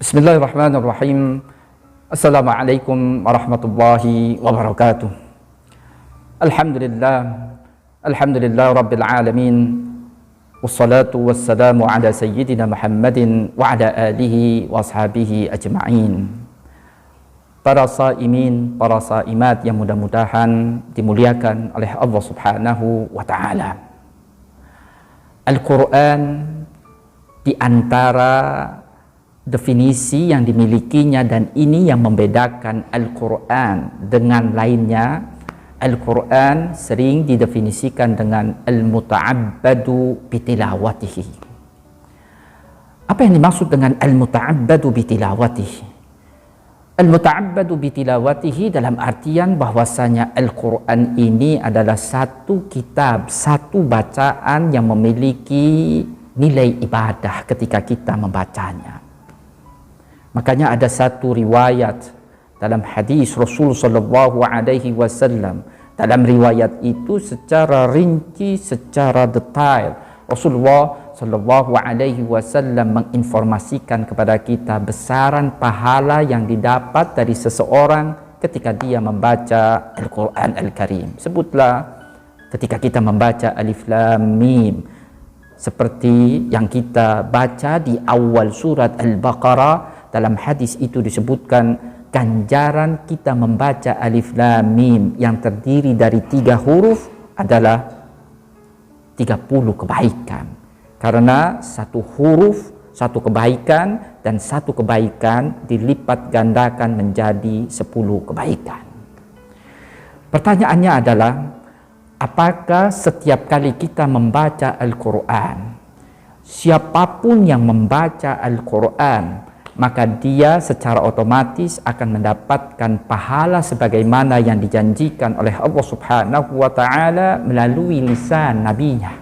Bismillahirrahmanirrahim. Assalamualaikum warahmatullahi wabarakatuh. Alhamdulillah Rabbil alamin. Wassalatu wassalamu ala sayyidina Muhammadin wa ala alihi wa ashabihi ajma'in. Para saimin, para saimat yang mudah-mudahan dimuliakan oleh Allah Subhanahu wa ta'ala. Al-Quran di antara definisi yang dimilikinya, dan ini yang membedakan Al-Quran dengan lainnya. Al-Quran sering didefinisikan dengan al-muta'abbadu bitilawatihi. Apa yang dimaksud dengan al-muta'abbadu bitilawatihi? Al-muta'abbadu bitilawatihi dalam artian bahwasanya Al-Quran ini adalah satu kitab, satu bacaan yang memiliki nilai ibadah ketika kita membacanya. Makanya ada satu riwayat dalam hadis Rasul sallallahu alaihi wasallam. Dalam riwayat itu secara rinci, secara detail Rasulullah sallallahu alaihi wasallam menginformasikan kepada kita besaran pahala yang didapat dari seseorang ketika dia membaca Al-Quran Al-Karim. Sebutlah ketika kita membaca Alif Lam Mim, seperti yang kita baca di awal surat Al-Baqarah. Dalam hadis itu disebutkan ganjaran kita membaca Alif Lam Mim yang terdiri dari 3 huruf adalah 30 kebaikan. Karena satu huruf, satu kebaikan, dan satu kebaikan dilipat gandakan menjadi 10 kebaikan. Pertanyaannya adalah, apakah setiap kali kita membaca Al-Quran, siapapun yang membaca Al-Quran, maka dia secara otomatis akan mendapatkan pahala sebagaimana yang dijanjikan oleh Allah Subhanahu wa ta'ala melalui lisan nabinya?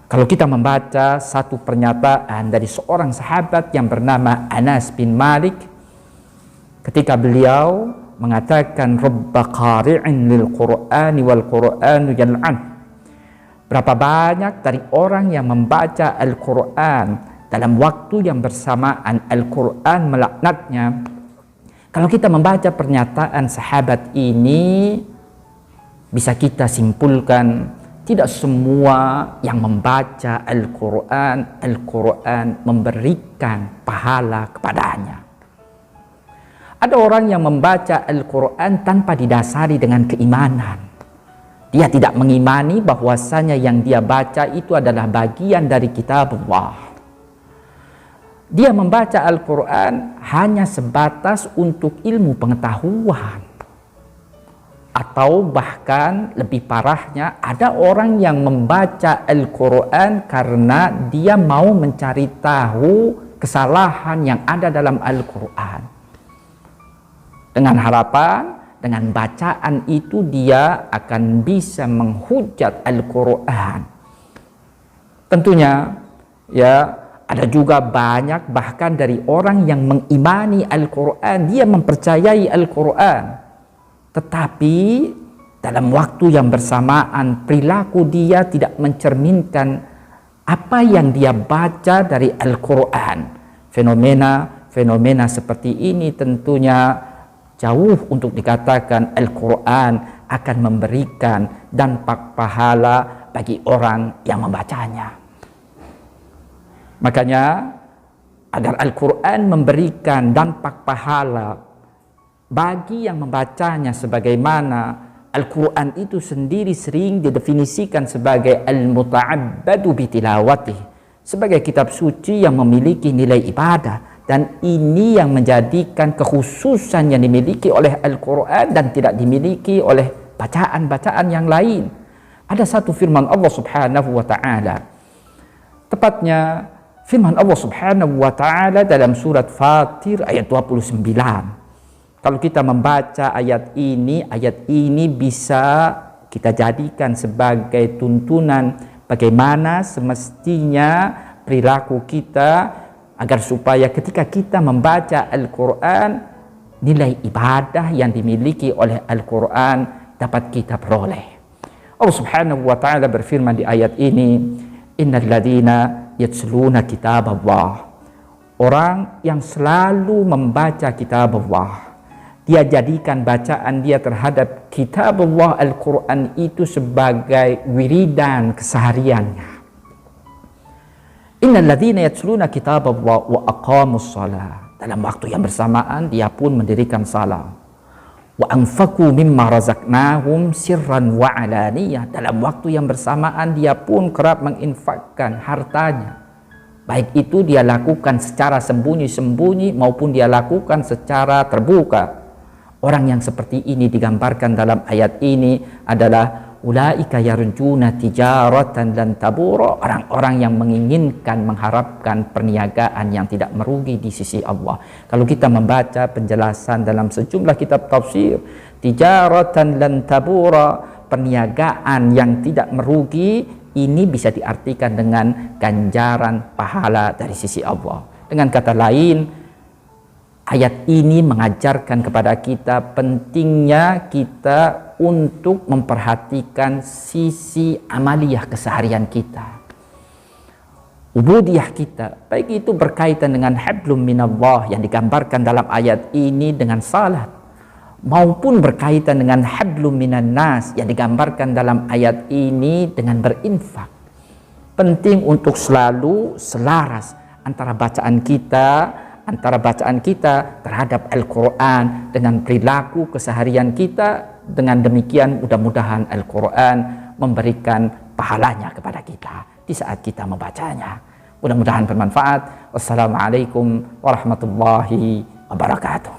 Kalau kita membaca satu pernyataan dari seorang sahabat yang bernama Anas bin Malik, ketika beliau mengatakan Rabba qari'in lil Qur'ani wal Qur'anu yal'an. Berapa banyak dari orang yang membaca Al-Quran dalam waktu yang bersamaan Al-Quran melaknatnya. Kalau kita membaca pernyataan sahabat ini, bisa kita simpulkan tidak semua yang membaca Al-Quran, Al-Quran memberikan pahala kepadanya. Ada orang yang membaca Al-Quran tanpa didasari dengan keimanan. Dia tidak mengimani bahwasanya yang dia baca itu adalah bagian dari kitab Allah. Dia membaca Al-Quran hanya sebatas untuk ilmu pengetahuan. Atau bahkan lebih parahnya, ada orang yang membaca Al-Quran karena dia mau mencari tahu kesalahan yang ada dalam Al-Quran. Dengan harapan, dengan bacaan itu dia akan bisa menghujat Al-Quran. Tentunya, ya, ada juga banyak bahkan dari orang yang mengimani Al-Quran, dia mempercayai Al-Quran, tetapi dalam waktu yang bersamaan perilaku dia tidak mencerminkan apa yang dia baca dari Al-Quran. Fenomena seperti ini tentunya jauh untuk dikatakan Al-Quran akan memberikan dampak pahala bagi orang yang membacanya. Makanya agar Al-Quran memberikan dampak pahala bagi yang membacanya, sebagaimana Al-Quran itu sendiri sering didefinisikan sebagai al-muta'abbadu bitilawatih, sebagai kitab suci yang memiliki nilai ibadah. Dan ini yang menjadikan kekhususan yang dimiliki oleh Al-Quran dan tidak dimiliki oleh bacaan-bacaan yang lain. Ada satu firman Allah Subhanahu wa ta'ala, tepatnya firman Allah Subhanahu wa ta'ala dalam surat Fatir ayat 29. Kalau kita membaca ayat ini bisa kita jadikan sebagai tuntunan bagaimana semestinya perilaku kita, agar supaya ketika kita membaca Al-Quran, nilai ibadah yang dimiliki oleh Al-Quran dapat kita peroleh. Allah Subhanahu wa ta'ala berfirman di ayat ini, innal ladzina yatsluna kitab Allah. Orang yang selalu membaca kitab Allah, dia jadikan bacaan dia terhadap kitab Allah Al-Quran itu sebagai wiridan kesehariannya. Innal ladzina yatluna kitab Allah wa aqamus shalah. Dalam waktu yang bersamaan dia pun mendirikan salat. Wa anfaqu mimma razaqnahum sirran wa alaniyah. Dalam waktu yang bersamaan dia pun kerap menginfakkan hartanya. Baik itu dia lakukan secara sembunyi-sembunyi maupun dia lakukan secara terbuka. Orang yang seperti ini digambarkan dalam ayat ini adalah ulaika yarjuna tijaratan lan tabura, orang-orang yang menginginkan, mengharapkan perniagaan yang tidak merugi di sisi Allah. Kalau kita membaca penjelasan dalam sejumlah kitab tafsir, tijaratan lan tabura, perniagaan yang tidak merugi, ini bisa diartikan dengan ganjaran pahala dari sisi Allah. Dengan kata lain, ayat ini mengajarkan kepada kita pentingnya kita untuk memperhatikan sisi amaliyah keseharian kita, ubudiyah kita, baik itu berkaitan dengan hablum minallah yang digambarkan dalam ayat ini dengan salat, maupun berkaitan dengan hablum minan nas yang digambarkan dalam ayat ini dengan berinfak. Penting untuk selalu selaras antara bacaan kita terhadap Al-Quran dengan perilaku keseharian kita. Dengan demikian mudah-mudahan Al-Quran memberikan pahalanya kepada kita di saat kita membacanya. Mudah-mudahan bermanfaat. Wassalamualaikum warahmatullahi wabarakatuh.